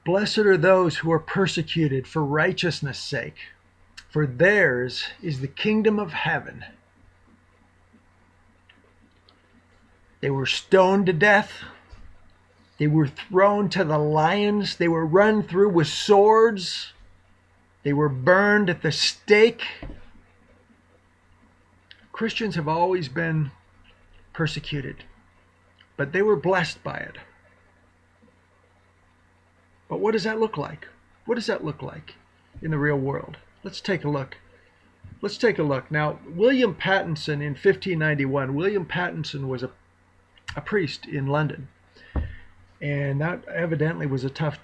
Blessed are those who are persecuted for righteousness' sake, for theirs is the kingdom of heaven. They were stoned to death. They were thrown to the lions. They were run through with swords. They were burned at the stake. Christians have always been persecuted, but they were blessed by it. But what does that look like? What does that look like in the real world? Let's take a look. Let's take a look. Now, William Pattenson in 1591, William Pattenson was a priest in London. And that evidently was a tough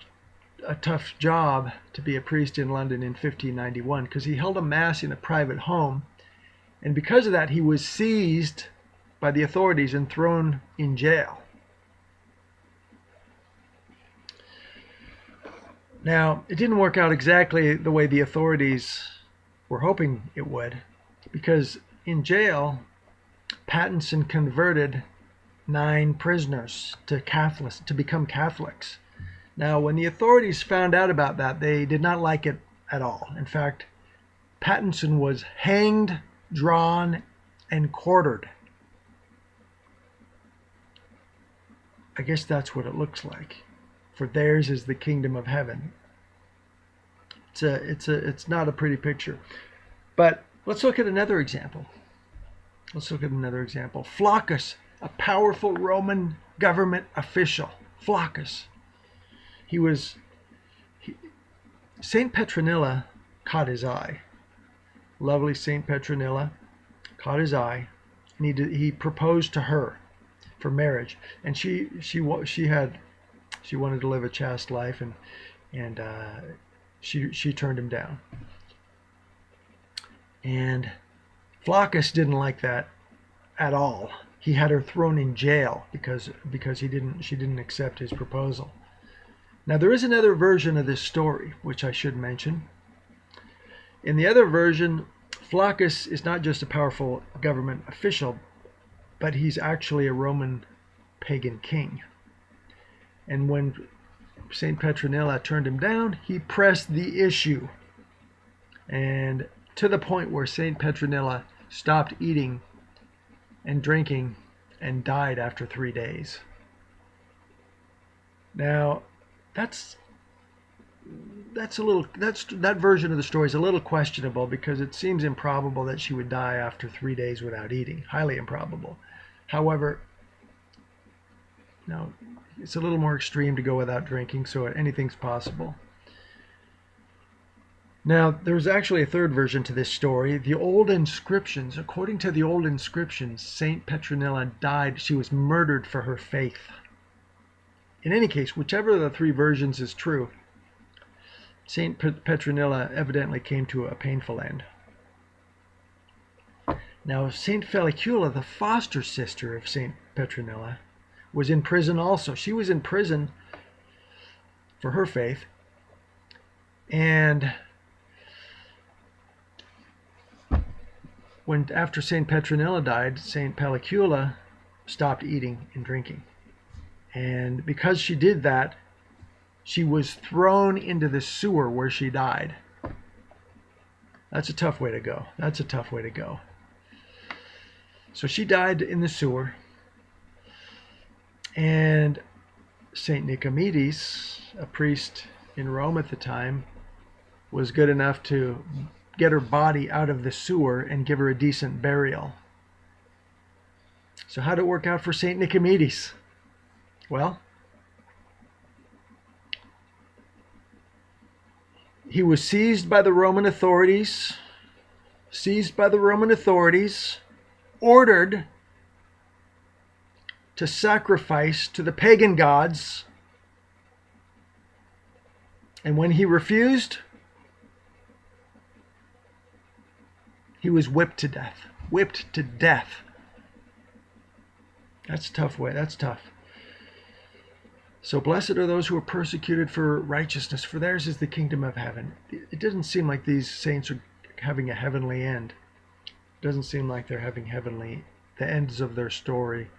job to be a priest in London in 1591, because he held a mass in a private home. And because of that, he was seized by the authorities and thrown in jail. Now, it didn't work out exactly the way the authorities were hoping it would, because in jail, Pattenson converted 9 prisoners to become Catholics. Now, when the authorities found out about that, they did not like it at all. In fact, Pattenson was hanged, drawn, and quartered. I guess that's what it looks like. For theirs is the kingdom of heaven. It's not a pretty picture. But let's look at another example. Flaccus, a powerful Roman government official. Flaccus. Saint Petronilla caught his eye. Lovely Saint Petronilla caught his eye, and he proposed to her for marriage. And she wanted to live a chaste life, and she turned him down. And Flaccus didn't like that at all. He had her thrown in jail because she didn't accept his proposal. Now, there is another version of this story which I should mention. In the other version, Flaccus is not just a powerful government official, but he's actually a Roman pagan king. And when Saint Petronilla turned him down, he pressed the issue, and to the point where Saint Petronilla stopped eating and drinking and died after 3 days. Now, that version of the story is a little questionable, because it seems improbable that she would die after 3 days without eating. Highly improbable. However, no, it's a little more extreme to go without drinking, so anything's possible. Now, there's actually a third version to this story. The old inscriptions, according to the old inscriptions, Saint Petronilla died. She was murdered for her faith. In any case, whichever of the 3 versions is true, Saint Petronilla evidently came to a painful end. Now, Saint Felicula, the foster sister of Saint Petronilla, was in prison also. She was in prison for her faith, and after Saint Petronilla died, Saint Felicula stopped eating and drinking. And because she did that, she was thrown into the sewer where she died. That's a tough way to go. So she died in the sewer. And Saint Nicomedes, a priest in Rome at the time, was good enough to get her body out of the sewer and give her a decent burial. So how did it work out for Saint Nicomedes? Well, he was seized by the Roman authorities, ordered to sacrifice to the pagan gods, and when he refused, he was whipped to death. That's a tough way. That's tough. So blessed are those who are persecuted for righteousness, for theirs is the kingdom of heaven. It doesn't seem like these saints are having a heavenly end. It doesn't seem like they're having the ends of their story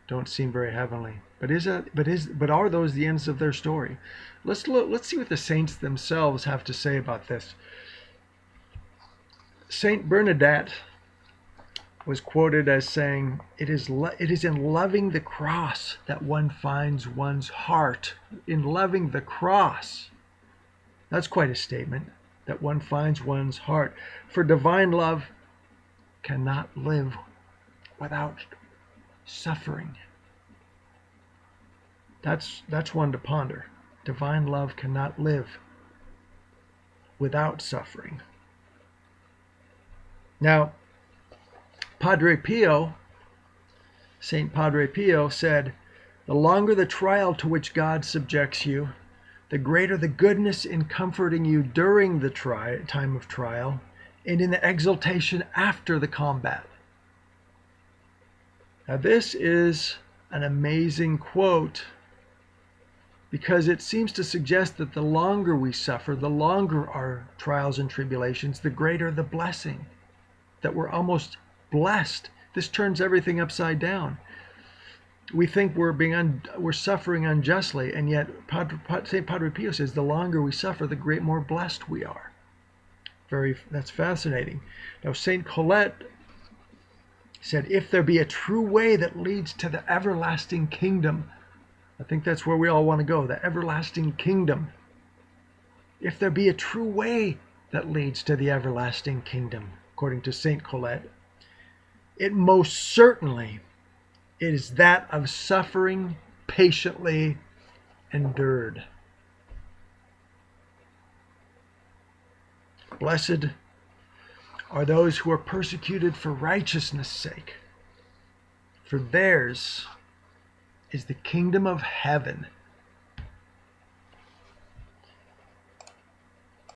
don't seem very heavenly. But are those the ends of their story? Let's see what the saints themselves have to say about this. Saint Bernadette was quoted as saying, it is in loving the cross that one finds one's heart. In loving the cross. That's quite a statement, that one finds one's heart. For divine love cannot live without suffering. That's one to ponder. Divine love cannot live without suffering. Now, Saint Padre Pio said, the longer the trial to which God subjects you, the greater the goodness in comforting you during the time of trial and in the exaltation after the combat. Now, this is an amazing quote because it seems to suggest that the longer we suffer, the longer our trials and tribulations, the greater the blessing, that we're almost blessed. This turns everything upside down. We think we're suffering unjustly, and yet St. Padre Pio says the longer we suffer, the more blessed we are. That's fascinating. Now, St. Colette said, if there be a true way that leads to the everlasting kingdom, I think that's where we all want to go, the everlasting kingdom. If there be a true way that leads to the everlasting kingdom, according to St. Colette, it most certainly is that of suffering patiently endured. Blessed are those who are persecuted for righteousness' sake, for theirs is the kingdom of heaven.